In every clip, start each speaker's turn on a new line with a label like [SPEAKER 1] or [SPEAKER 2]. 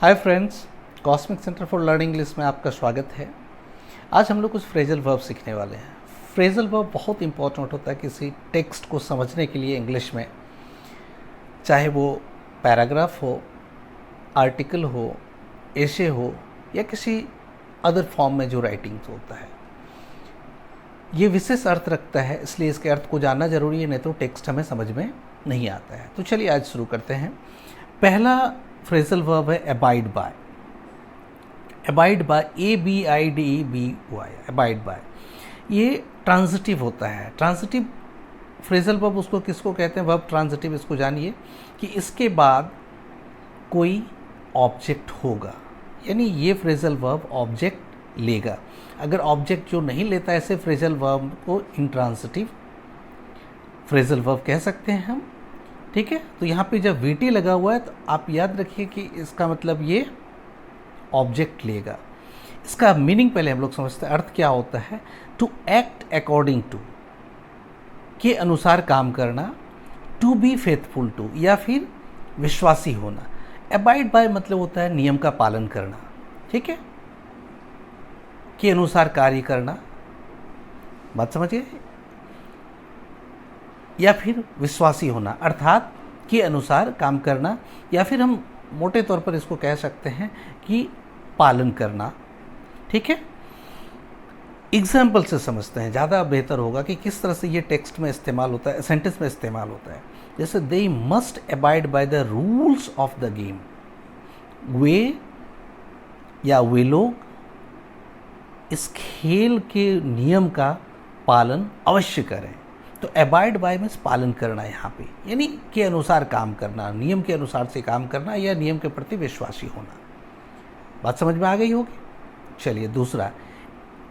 [SPEAKER 1] Hi friends, cosmic centre for learning English में आपका स्वागत है। आज हम लोग कुछ फ्रेजल वर्ब सीखने वाले हैं। फ्रेजल वर्ब बहुत इंपॉर्टेंट होता है किसी टेक्स्ट को समझने के लिए इंग्लिश में, चाहे वो पैराग्राफ हो, आर्टिकल हो, एसे हो या किसी अदर फॉर्म में जो राइटिंग होता है। ये विशेष अर्थ रखता है, इसलिए इसके अर्थ को जानना जरूरी है, नहीं तो टेक्स्ट हमें समझ में नहीं आता है। तो चलिए आज शुरू करते हैं। पहला फ्रेजल वर्ब है abide by. Abide by, ABIDEBY, abide by. ये ट्रांजिटिव होता है। ट्रांजिटिव फ्रेजल वर्ब उसको किसको कहते हैं? Verb transitive. इसको जानिए कि इसके बाद कोई ऑब्जेक्ट होगा, यानी ये फ्रेजल वर्ब ऑब्जेक्ट लेगा। अगर ऑब्जेक्ट जो नहीं लेता ऐसे फ्रेजल वर्ब को इंट्रांजिटिव फ्रेजल वर्ब कह सकते हैं हम। ठीक है, तो यहाँ पे जब VT लगा हुआ है तो आप याद रखिए कि इसका मतलब ये ऑब्जेक्ट लेगा। इसका मीनिंग पहले हम लोग समझते हैं, अर्थ क्या होता है। टू एक्ट अकॉर्डिंग टू, के अनुसार काम करना। टू बी फेथफुल टू, या फिर विश्वासी होना। अबाइड बाय मतलब होता है नियम का पालन करना। ठीक है, के अनुसार कार्य करना, बात समझिए, या फिर विश्वासी होना, अर्थात के अनुसार काम करना, या फिर हम मोटे तौर पर इसको कह सकते हैं कि पालन करना। ठीक है, एग्जाम्पल से समझते हैं, ज़्यादा बेहतर होगा कि किस तरह से ये टेक्स्ट में इस्तेमाल होता है, सेंटेंस में इस्तेमाल होता है। जैसे they must abide by the rules of the game. वे लोग इस खेल के नियम का पालन अवश्य करें। तो अबाइड बाय मीन्स पालन करना यहाँ पे, यानी के अनुसार काम करना, नियम के अनुसार से काम करना या नियम के प्रति विश्वासी होना। बात समझ में आ गई होगी। चलिए दूसरा,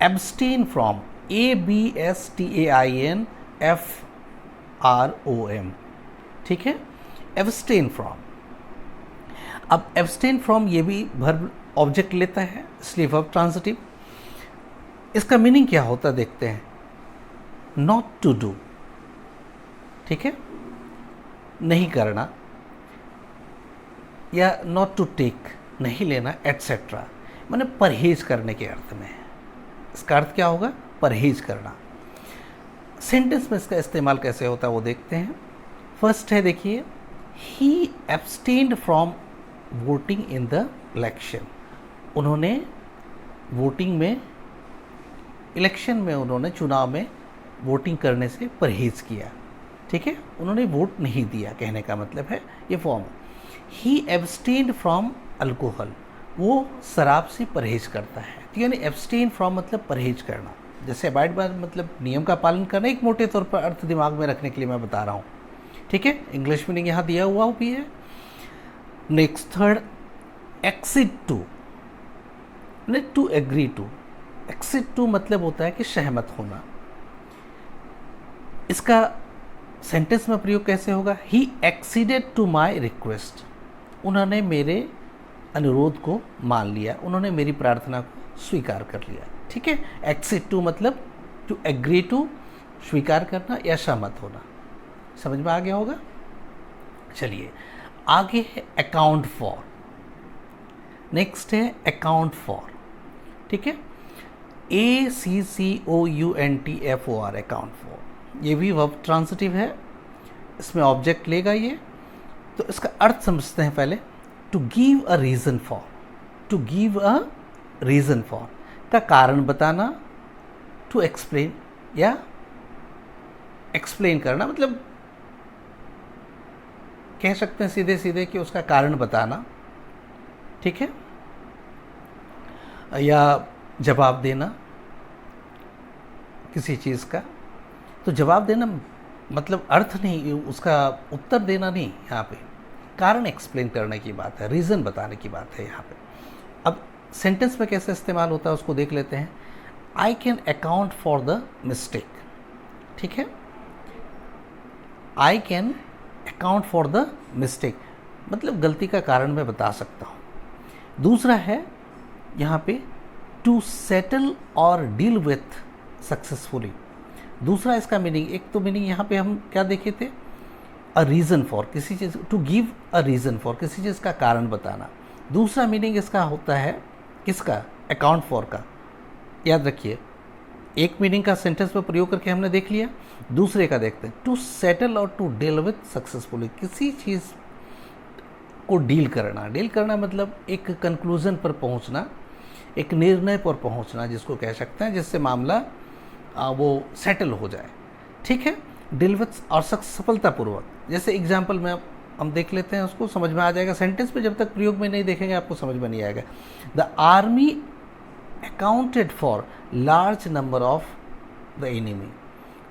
[SPEAKER 1] एब्सटेन फ्रॉम, ABSTAINFROM। ठीक है, एब्सटेन फ्रॉम। अब एब्सटेन फ्रॉम ये भी वर्ब ऑब्जेक्ट लेता है, इसलिए वर्ब ट्रांजिटिव। इसका मीनिंग क्या होता है देखते हैं। नॉट टू डू, ठीक है, नहीं करना, या नॉट टू टेक, नहीं लेना, एटसेट्रा, माने परहेज करने के अर्थ में है। इसका अर्थ क्या होगा? परहेज करना। सेंटेंस में इसका इस्तेमाल कैसे होता है वो देखते हैं। फर्स्ट है, देखिए, he abstained from voting in the election. उन्होंने वोटिंग में, इलेक्शन में, उन्होंने चुनाव में वोटिंग करने से परहेज किया। ठीक है, उन्होंने वोट नहीं दिया, कहने का मतलब है ये form. He abstained from alcohol, वो शराब से परहेज करता है। तो यानी एब्सटेन फ्रॉम मतलब परहेज करना। जैसे अबाइड बाय मतलब नियम का पालन करना, एक मोटे तौर पर अर्थ दिमाग में रखने के लिए मैं बता रहा हूँ। ठीक है, इंग्लिश मीनिंग यहाँ दिया हुआ भी है। Next third, accede to, to agree to. Accede to मतलब होता है कि सहमत होना। इसका सेंटेंस में प्रयोग कैसे होगा? ही एक्सीडेड टू माई रिक्वेस्ट, उन्होंने मेरे अनुरोध को मान लिया, उन्होंने मेरी प्रार्थना को स्वीकार कर लिया। ठीक है, एक्सीड टू मतलब टू एग्री टू, स्वीकार करना या सहमत होना। समझ में आ गया होगा। चलिए आगे है अकाउंट फॉर। नेक्स्ट है अकाउंट फॉर। ठीक है, ACCOUNTFOR, अकाउंट फॉर। ये भी वर्ब ट्रांजिटिव है, इसमें ऑब्जेक्ट लेगा ये। तो इसका अर्थ समझते हैं पहले। To give a reason for, to give a reason for का कारण बताना। टू एक्सप्लेन, या एक्सप्लेन करना, मतलब कह सकते हैं सीधे सीधे कि उसका कारण बताना। ठीक है, या जवाब देना किसी चीज़ का। तो जवाब देना मतलब अर्थ नहीं, उसका उत्तर देना नहीं, यहाँ पे कारण एक्सप्लेन करने की बात है, रीज़न बताने की बात है यहाँ पे। अब सेंटेंस में कैसे इस्तेमाल होता है उसको देख लेते हैं। I can account for the mistake. ठीक है, I can account for the mistake मतलब गलती का कारण मैं बता सकता हूँ। दूसरा है यहाँ पे टू सेटल और डील विथ सक्सेसफुली। दूसरा इसका मीनिंग, एक तो मीनिंग यहाँ पे हम क्या देखे थे, अ रीज़न फॉर, किसी चीज़, to give a reason for, किसी चीज़ का कारण बताना। दूसरा मीनिंग इसका होता है किसका, अकाउंट फॉर का। याद रखिए, एक मीनिंग का सेंटेंस में प्रयोग करके हमने देख लिया, दूसरे का देखते हैं। टू सेटल और टू डील विथ सक्सेसफुली, किसी चीज़ को डील करना। डील करना मतलब एक कंक्लूजन पर पहुंचना, एक निर्णय पर पहुंचना जिसको कह सकते हैं, जिससे मामला वो सेटल हो जाए। ठीक है, डील विथ और सफलतापूर्वक। जैसे एग्जाम्पल में हम देख लेते हैं, उसको समझ में आ जाएगा। सेंटेंस में जब तक प्रयोग में नहीं देखेंगे आपको समझ में नहीं आएगा। The army accounted for large number of the enemy.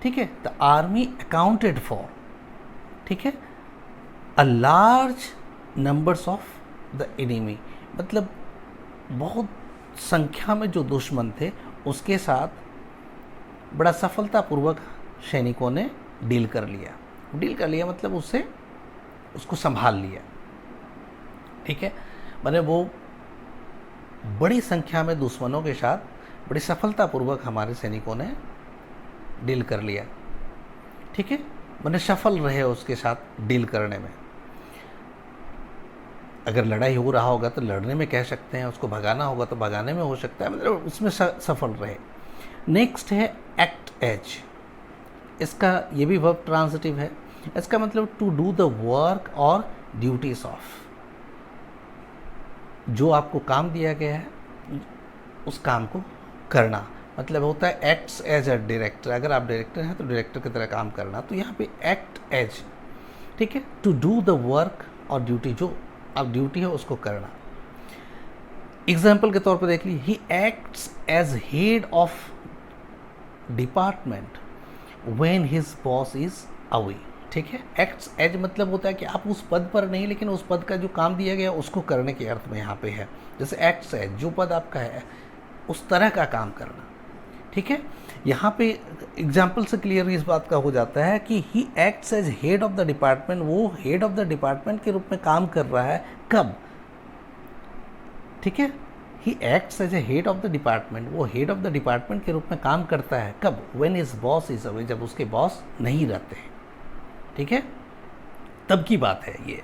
[SPEAKER 1] ठीक है, द आर्मी अकाउंटेड फॉर, ठीक है, a large numbers of the enemy, मतलब बहुत संख्या में जो दुश्मन थे उसके साथ बड़ा सफलतापूर्वक सैनिकों ने डील कर लिया। डील कर लिया मतलब उसको संभाल लिया। ठीक है, माने वो बड़ी संख्या में दुश्मनों के साथ बड़ी सफलतापूर्वक हमारे सैनिकों ने डील कर लिया। ठीक है, माने सफल रहे उसके साथ डील करने में। अगर लड़ाई हो रहा होगा तो लड़ने में कह सकते हैं, उसको भगाना होगा तो भगाने में हो सकता है, मतलब उसमें सफल रहे। नेक्स्ट है एक्ट एज। इसका ये भी वर्ब ट्रांजिटिव है। इसका मतलब टू डू द वर्क और ड्यूटीज ऑफ, जो आपको काम दिया गया है उस काम को करना। मतलब होता है एक्ट्स एज अ डायरेक्टर, अगर आप डायरेक्टर हैं तो डायरेक्टर की तरह काम करना। तो यहाँ पे एक्ट एज, ठीक है, टू डू द वर्क और ड्यूटी, जो अब ड्यूटी है उसको करना। एग्जाम्पल के तौर पर देख लीजिए, he acts as head of department when his boss is away. ठीक है, एक्ट्स एज मतलब होता है कि आप उस पद पर नहीं, लेकिन उस पद का जो काम दिया गया उसको करने के अर्थ में यहाँ पे है। जैसे एक्ट्स एज, जो पद आपका है उस तरह का काम करना। ठीक है, यहाँ पे एग्जाम्पल से क्लियर इस बात का हो जाता है कि he acts as head of the department, वो हेड ऑफ द डिपार्टमेंट के रूप में काम कर रहा है। कब? ठीक है, he acts as a head of the department, वो हेड ऑफ द डिपार्टमेंट के रूप में काम करता है। कब? When his boss is away, जब उसके बॉस नहीं रहते हैं। ठीक है, तब की बात है ये।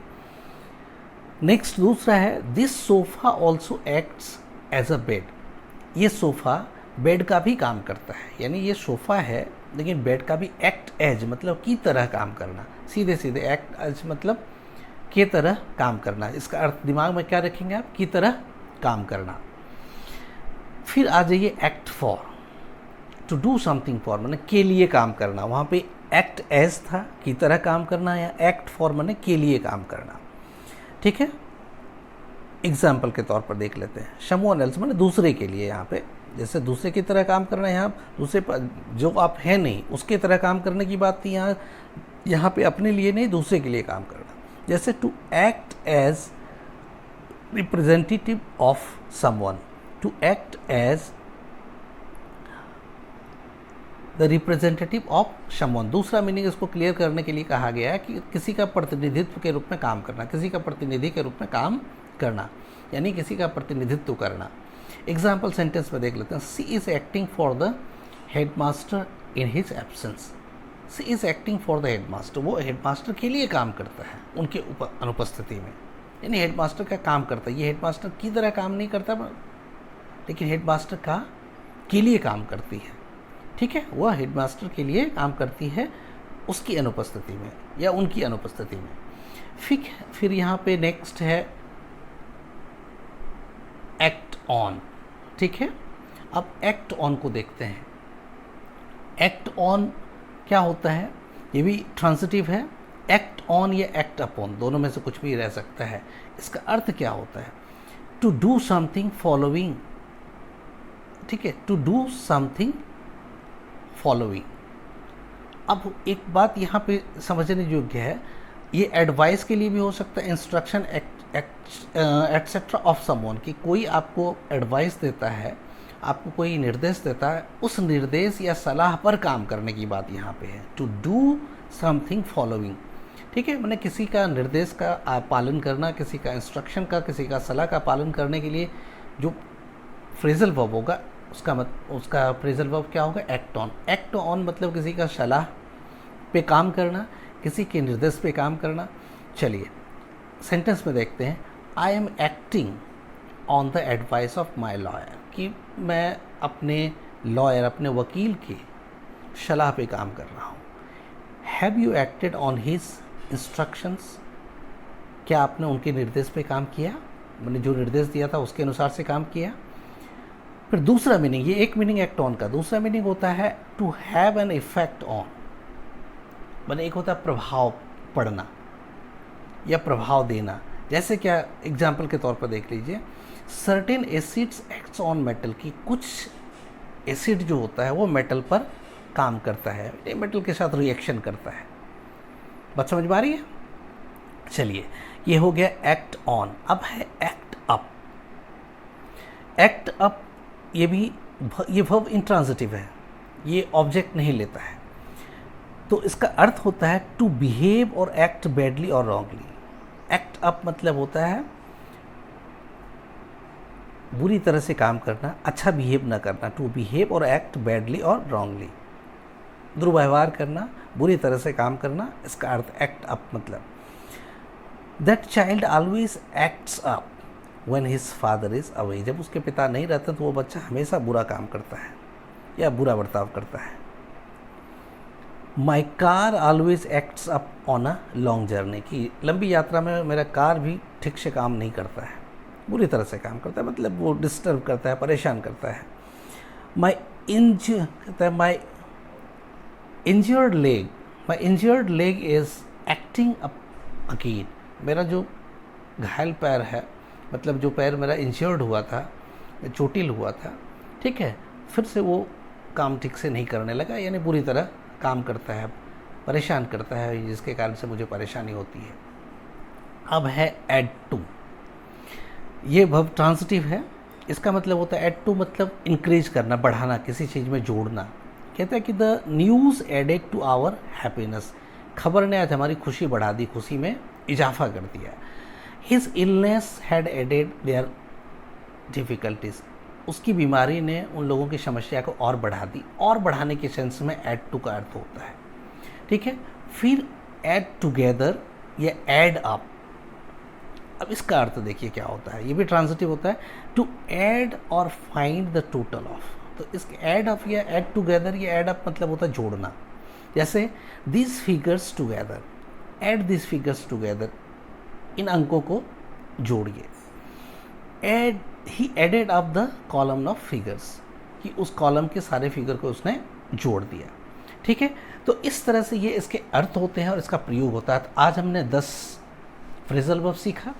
[SPEAKER 1] नेक्स्ट दूसरा है, this sofa also acts as a bed. ये सोफा बेड का भी काम करता है, यानी ये सोफा है लेकिन बेड का भी एक्ट एज मतलब की तरह काम करना। सीधे सीधे एक्ट एज मतलब के तरह काम करना। इसका अर्थ दिमाग में क्या रखेंगे आप? की तरह काम करना। फिर आ जाइए act for, to do something for मैंने के लिए काम करना। वहाँ पे एक्ट एज था, की तरह काम करना, या एक्ट फॉर मैंने के लिए काम करना। ठीक है, एग्जाम्पल के तौर पर देख लेते हैं। समवन एल्स मैंने दूसरे के लिए, यहाँ पे जैसे दूसरे की तरह काम करना, यहाँ दूसरे पर जो आप हैं नहीं उसके तरह काम करने की बात थी। यहाँ पे अपने लिए नहीं दूसरे के लिए काम करना। जैसे to act as representative of someone, to act as the representative of someone. दूसरा मीनिंग इसको क्लियर करने के लिए कहा गया है कि किसी का प्रतिनिधित्व के रूप में काम करना, किसी का प्रतिनिधि के रूप में काम करना, यानी किसी का प्रतिनिधित्व करना। एग्जाम्पल सेंटेंस में देख लेते हैं। She is acting for the headmaster in his absence. She is acting for the headmaster, वो हेडमास्टर के लिए काम करता है उनके अनुपस्थिति में, यानी हेडमास्टर का काम करता है। ये हेडमास्टर की तरह काम नहीं करता, लेकिन हेडमास्टर का के लिए काम करती है। ठीक है, वह हेडमास्टर के लिए काम करती है उसकी अनुपस्थिति में या उनकी अनुपस्थिति में। फिर यहाँ पे नेक्स्ट है एक्ट ऑन। ठीक है, अब एक्ट ऑन को देखते हैं। एक्ट ऑन क्या होता है? ये भी ट्रांजिटिव है। एक्ट ऑन या एक्ट अपॉन, दोनों में से कुछ भी रह सकता है। इसका अर्थ क्या होता है? To do something following. ठीक है, टू डू समथिंग फॉलोइंग। अब एक बात यहाँ पे समझने योग्य है, ये एडवाइस के लिए भी हो सकता है, इंस्ट्रक्शन एटसेट्रा ऑफ समवन, कि कोई आपको एडवाइस देता है, आपको कोई निर्देश देता है, उस निर्देश या सलाह पर काम करने की बात यहाँ पे है। To do something following. ठीक है, मैंने किसी का निर्देश का पालन करना, किसी का इंस्ट्रक्शन का, किसी का सलाह का पालन करने के लिए जो फ्रेजल वर्ब होगा उसका फ्रेजल वर्ब क्या होगा? Act on. एक्ट ऑन मतलब किसी का सलाह पे काम करना, किसी के निर्देश पे काम करना। चलिए सेंटेंस में देखते हैं। I am acting on the advice of my lawyer, कि मैं अपने लॉयर, अपने वकील की सलाह पे काम कर रहा हूँ। Have you acted on his instructions, क्या आपने उनके निर्देश पे काम किया, मैंने जो निर्देश दिया था उसके अनुसार से काम किया। फिर दूसरा मीनिंग, ये एक मीनिंग एक्ट ऑन का, दूसरा मीनिंग होता है to have an effect on, मैंने एक होता है प्रभाव पड़ना या प्रभाव देना। जैसे क्या, एग्जाम्पल के तौर पर देख लीजिए, certain acids acts on metal, की कुछ एसिड जो होता है वो मेटल पर काम करता है, मेटल के साथ रिएक्शन करता है। बात समझ में आ रही है? चलिए, ये हो गया एक्ट ऑन। अब है एक्ट अप। एक्ट अप ये वर्ब इंट्रांजिटिव है, ये ऑब्जेक्ट नहीं लेता है, तो इसका अर्थ होता है टू बिहेव और एक्ट बैडली और रॉन्गली। एक्ट अप मतलब होता है बुरी तरह से काम करना, अच्छा बिहेव ना करना। टू बिहेव और एक्ट बैडली और रॉन्गली, दुर्व्यवहार करना, बुरी तरह से काम करना, इसका अर्थ एक्ट अप मतलब। That child always acts up when his father is away, जब उसके पिता नहीं रहते तो वो बच्चा हमेशा बुरा काम करता है या बुरा बर्ताव करता है। My car always acts up on a long journey, की लंबी यात्रा में मेरा कार भी ठीक से काम नहीं करता है, बुरी तरह से काम करता है, मतलब वो डिस्टर्ब करता है, परेशान करता है। My injured leg is acting up again, मेरा जो घायल पैर है, मतलब जो पैर मेरा इंजर्ड हुआ था, चोटिल हुआ था, ठीक है, फिर से वो काम ठीक से नहीं करने लगा, यानी बुरी तरह काम करता है, परेशान करता है, जिसके कारण से मुझे परेशानी होती है। अब है एड टू, ये वर्ब ट्रांजिटिव है, इसका मतलब होता है एड टू मतलब इंक्रीज करना, बढ़ाना, किसी चीज़ में जोड़ना। कहता है कि the news added to our happiness, खबर ने आज हमारी खुशी बढ़ा दी, खुशी में इजाफा कर दिया। His illness had added their difficulties, उसकी बीमारी ने उन लोगों की समस्या को और बढ़ा दी, और बढ़ाने के सेंस में ऐड टू का अर्थ होता है, ठीक है। फिर ऐड टुगेदर या ऐड अप, अब इसका अर्थ देखिए क्या होता है, ये भी ट्रांजिटिव होता है, टू ऐड और फाइंड द टोटल ऑफ। तो इसके ऐड अप या ऐड टुगेदर या ऐड अप मतलब होता है जोड़ना। जैसे this figures together, add this figures together, इन अंकों को जोड़िए। Add, he added up the column of figures, कि उस कॉलम के सारे फिगर को उसने जोड़ दिया, ठीक है। तो इस तरह से ये इसके अर्थ होते हैं और इसका प्रयोग होता है। तो आज हमने 10 फ्रेजल वर्ब सीखा।